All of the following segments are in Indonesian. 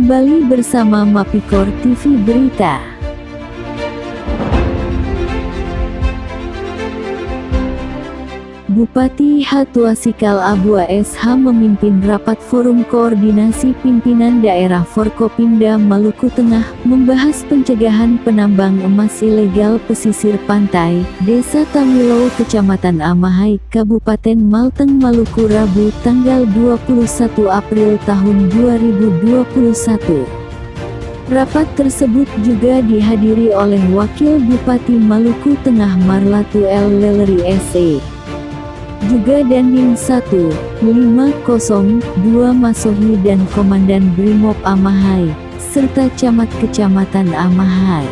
Kembali bersama Mapikor TV Berita. Bupati Hatuasikal Abua SH memimpin rapat Forum Koordinasi Pimpinan Daerah Forkopimda Maluku Tengah membahas pencegahan penambang emas ilegal pesisir pantai, Desa Tamilo, Kecamatan Amahai, Kabupaten Malteng, Maluku, Rabu, tanggal 21 April tahun 2021. Rapat tersebut juga dihadiri oleh Wakil Bupati Maluku Tengah Marlatu L. Leleri SE. Juga Dandim 1, 502 Masohi dan Komandan Brimob Amahai, serta Camat Kecamatan Amahai.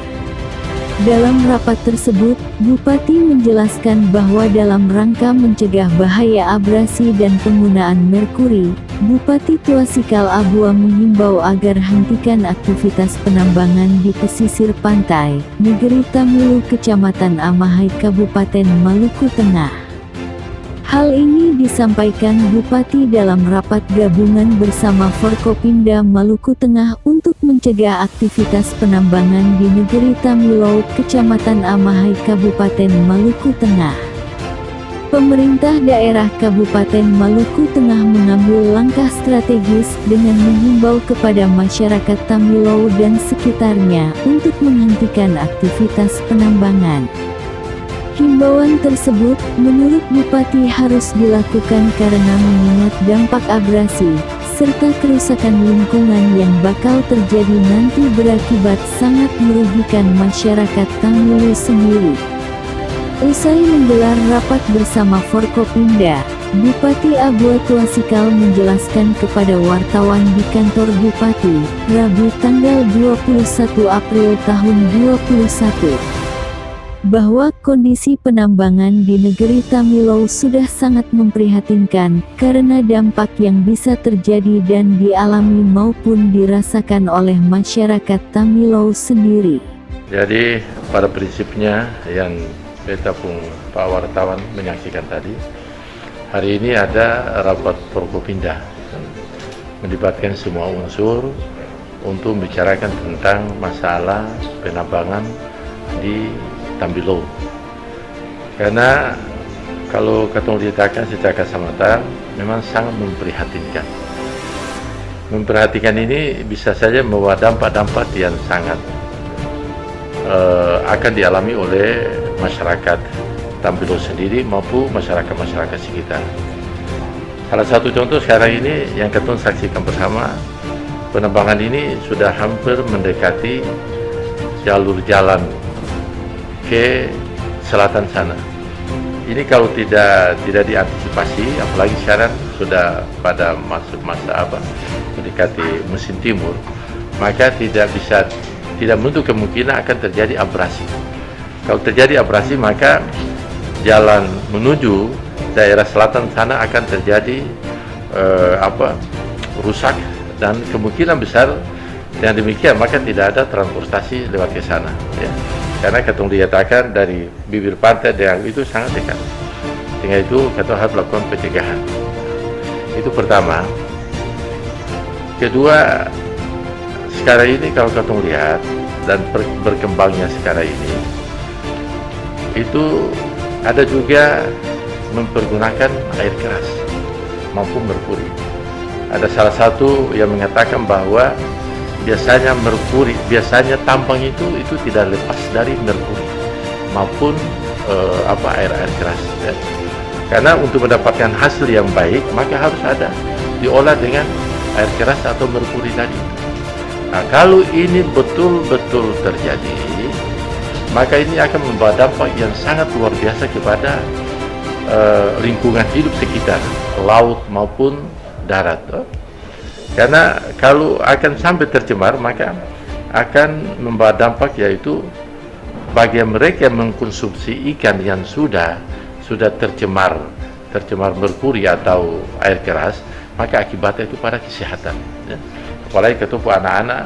Dalam rapat tersebut, Bupati menjelaskan bahwa dalam rangka mencegah bahaya abrasi dan penggunaan merkuri, Bupati Tuasikal Abua menghimbau agar hentikan aktivitas penambangan di pesisir pantai, Negeri Tamilu, Kecamatan Amahai, Kabupaten Maluku Tengah. Hal ini disampaikan Bupati dalam rapat gabungan bersama Forkopimda Maluku Tengah untuk mencegah aktivitas penambangan di Negeri Tamilo, Kecamatan Amahai, Kabupaten Maluku Tengah. Pemerintah daerah Kabupaten Maluku Tengah mengambil langkah strategis dengan menghimbau kepada masyarakat Tamilo dan sekitarnya untuk menghentikan aktivitas penambangan. Himbauan tersebut, menurut Bupati, harus dilakukan karena mengingat dampak abrasi, serta kerusakan lingkungan yang bakal terjadi nanti berakibat sangat merugikan masyarakat Tamilu sendiri. Usai menggelar rapat bersama Forkopimda, Bupati Abua Tuasikal menjelaskan kepada wartawan di kantor Bupati, Rabu tanggal 21 April tahun 2021. Bahwa kondisi penambangan di Negeri Tamilo sudah sangat memprihatinkan karena dampak yang bisa terjadi dan dialami maupun dirasakan oleh masyarakat Tamilo sendiri. Jadi pada prinsipnya yang beta pun Pak wartawan menyaksikan tadi, hari ini ada rapat Forkopimda melibatkan semua unsur untuk membicarakan tentang masalah penambangan di Tamilo. Karena kalau kita lihatkan secara keselamatan memang sangat memprihatinkan. Memperhatikan ini bisa saja membawa dampak-dampak yang sangat akan dialami oleh masyarakat Tamilo sendiri maupun masyarakat-masyarakat sekitar. Salah satu contoh sekarang ini yang kita saksikan bersama, penambangan ini sudah hampir mendekati jalur jalan ke selatan sana. Ini kalau tidak diantisipasi, apalagi sekarang sudah pada masuk masa mendekati musim timur, maka tidak menutup kemungkinan akan terjadi abrasi. Kalau terjadi abrasi, maka jalan menuju daerah selatan sana akan terjadi rusak, dan kemungkinan besar dengan demikian maka tidak ada transportasi lewat ke sana, ya. Karena kita dikatakan dari bibir pantai dengan itu sangat dekat, sehingga itu kita harus melakukan pencegahan. Itu pertama. Kedua, sekarang ini kalau kita lihat dan berkembangnya sekarang ini, itu ada juga mempergunakan air keras maupun merkuri. Ada salah satu yang mengatakan bahwa biasanya tambang itu tidak lepas dari merkuri maupun air keras, ya. Karena untuk mendapatkan hasil yang baik maka harus ada diolah dengan air keras atau merkuri tadi. Nah, kalau ini betul-betul terjadi, maka ini akan membawa dampak yang sangat luar biasa kepada lingkungan hidup sekitar, laut maupun darat. Karena kalau akan sampai tercemar, maka akan membawa dampak, yaitu bagi mereka yang mengkonsumsi ikan yang sudah tercemar merkuri atau air keras, maka akibatnya itu pada kesehatan, ya. Apalagi ketemu anak-anak,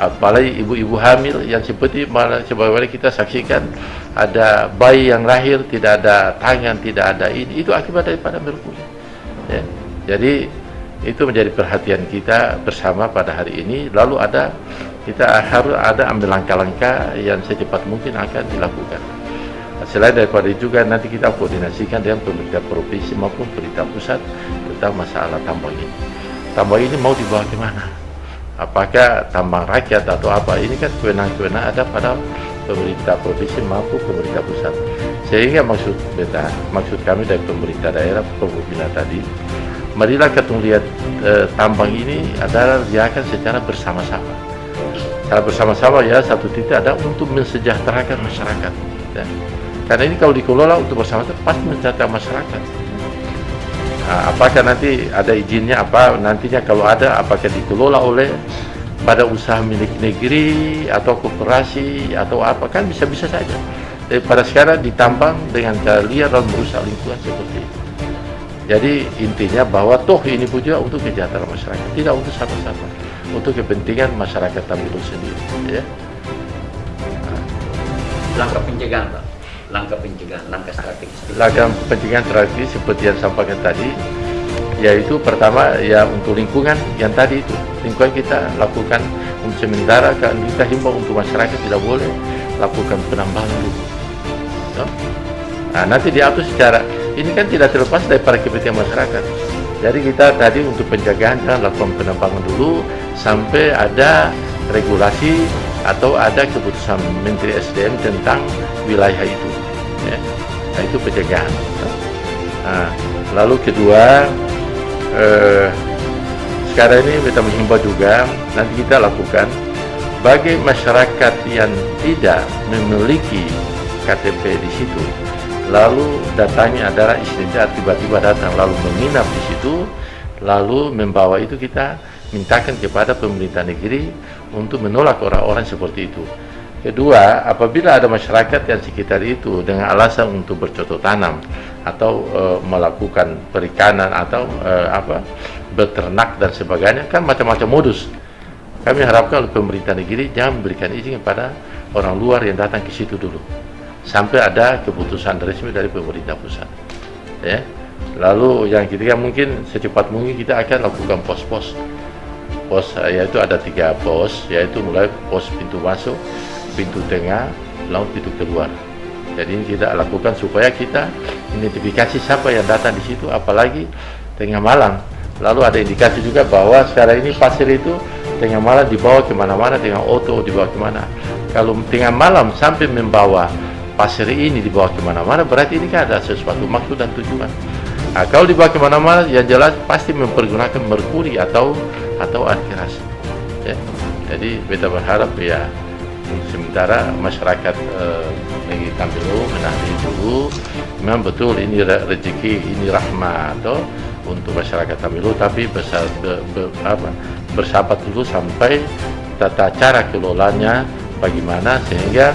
apalagi ibu-ibu hamil yang seperti sebagaimana kita saksikan, ada bayi yang lahir tidak ada tangan, tidak ada ini, itu akibat daripada merkuri, ya. Jadi Itu menjadi perhatian kita bersama pada hari ini. Lalu kita harus ambil langkah-langkah yang secepat mungkin akan dilakukan. Selain daripada itu juga nanti kita koordinasikan dengan pemerintah provinsi maupun pemerintah pusat tentang masalah tambang ini. Tambang ini mau dibawa ke mana? Apakah tambang rakyat atau apa? Ini kan kewenangan ada pada pemerintah provinsi maupun pemerintah pusat. Sehingga maksud kami dari pemerintah daerah Pemubina tadi, marilah kita lihat tambang ini adalah diakan secara bersama-sama. Secara bersama-sama ya, satu titik ada untuk mensejahterakan masyarakat. Ya. Karena ini kalau dikelola untuk bersama-sama pasti mensejahterakan masyarakat. Nah, apakah nanti ada izinnya apa nantinya kalau ada, apakah dikelola oleh pada usaha milik negeri atau koperasi atau apa, kan bisa-bisa saja. Pada sekarang ditambang dengan cara liar dan merusak lingkungan seperti itu. Jadi intinya bahwa toh ini pun juga untuk kesejahteraan masyarakat, tidak untuk siapa-siapa, untuk kepentingan masyarakat Tamilo sendiri. Ya. Langkah pencegahan, Pak. Langkah pencegahan, langkah strategis. Langkah pencegahan strategis seperti yang sampaikan tadi, yaitu pertama ya untuk lingkungan yang tadi itu, lingkungan kita lakukan untuk sementara, kita himbau untuk masyarakat tidak boleh lakukan penambangan dulu. No? Nah, nanti diatur secara ini kan tidak terlepas daripada kepentingan masyarakat. Jadi kita tadi untuk pencegahan jangan lakukan penambangan dulu sampai ada regulasi atau ada keputusan Menteri SDM tentang wilayah itu. Ya. Nah, itu pencegahan. Nah, lalu kedua, sekarang ini kita menghimbau juga nanti kita lakukan bagi masyarakat yang tidak memiliki KTP di situ, lalu datanya adalah istilah tiba-tiba datang lalu menginap di situ, lalu membawa itu kita mintakan kepada pemerintah negeri untuk menolak orang-orang seperti itu. Kedua, apabila ada masyarakat yang sekitar itu dengan alasan untuk bercocok tanam atau melakukan perikanan atau beternak dan sebagainya, kan macam-macam modus. Kami harapkan pemerintah negeri jangan memberikan izin kepada orang luar yang datang ke situ dulu sampai ada keputusan resmi dari pemerintah pusat. Ya. Lalu yang ketiga, mungkin secepat mungkin kita akan lakukan pos-pos, yaitu ada 3 pos, yaitu mulai pos pintu masuk, pintu tengah, lalu pintu keluar. Jadi ini kita lakukan supaya kita identifikasi siapa yang datang di situ, apalagi tengah malam. Lalu ada indikasi juga bahwa sekarang ini pasir itu tengah malam dibawa kemana-mana dengan oto, dibawa kemana. Kalau tengah malam sampai membawa pasir ini dibawa kemana-mana, berarti ini kan ada sesuatu maksud dan tujuan. Nah, kalau dibawa kemana-mana, yang jelas pasti mempergunakan merkuri atau air keras. Ya. Jadi kita berharap ya sementara masyarakat negeri Tamilo menahan dulu, memang betul ini rezeki, ini rahmat untuk masyarakat Tamilo, tapi bersahabat dulu sampai tata cara kelolanya bagaimana sehingga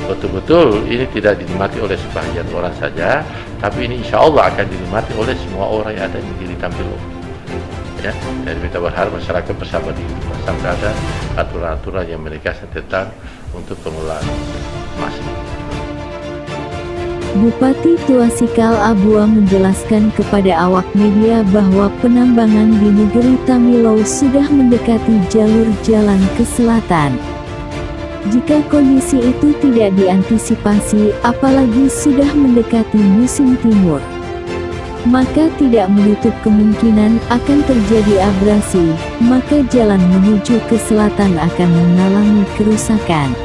betul-betul ini tidak dinikmati oleh sebagian orang saja, tapi ini insya Allah akan dinikmati oleh semua orang yang ada di negeri Tamilo. Ya, dan kita berharap masyarakat bersahabat dulu sampai ada aturan-aturan yang menegaskan tentang untuk pengelolaan emas. Bupati Tuasikal Abua menjelaskan kepada awak media bahwa penambangan di negeri Tamilo sudah mendekati jalur jalan ke selatan. Jika kondisi itu tidak diantisipasi, apalagi sudah mendekati musim timur, maka tidak menutup kemungkinan akan terjadi abrasi, maka jalan menuju ke selatan akan mengalami kerusakan.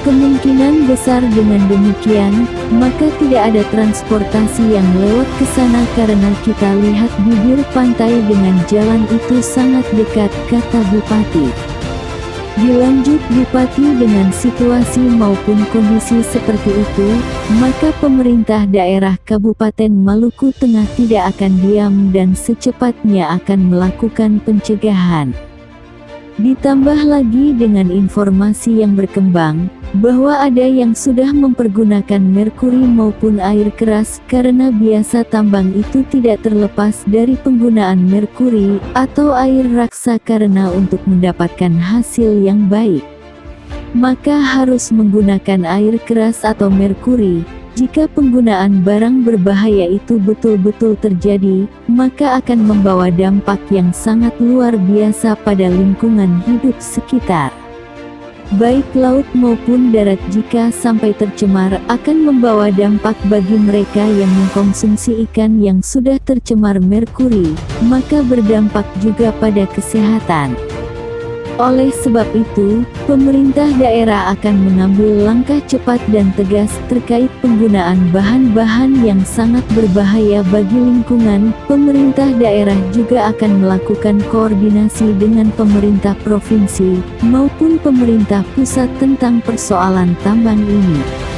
Kemungkinan besar dengan demikian, maka tidak ada transportasi yang lewat ke sana karena kita lihat bibir pantai dengan jalan itu sangat dekat, kata Bupati. Dilanjut Bupati, dengan situasi maupun kondisi seperti itu, maka pemerintah daerah Kabupaten Maluku Tengah tidak akan diam dan secepatnya akan melakukan pencegahan. Ditambah lagi dengan informasi yang berkembang, bahwa ada yang sudah mempergunakan merkuri maupun air keras karena biasa tambang itu tidak terlepas dari penggunaan merkuri atau air raksa karena untuk mendapatkan hasil yang baik, maka harus menggunakan air keras atau merkuri. Jika penggunaan barang berbahaya itu betul-betul terjadi, maka akan membawa dampak yang sangat luar biasa pada lingkungan hidup sekitar. Baik laut maupun darat jika sampai tercemar akan membawa dampak bagi mereka yang mengkonsumsi ikan yang sudah tercemar merkuri, maka berdampak juga pada kesehatan. Oleh sebab itu, pemerintah daerah akan mengambil langkah cepat dan tegas terkait penggunaan bahan-bahan yang sangat berbahaya bagi lingkungan. Pemerintah daerah juga akan melakukan koordinasi dengan pemerintah provinsi maupun pemerintah pusat tentang persoalan tambang ini.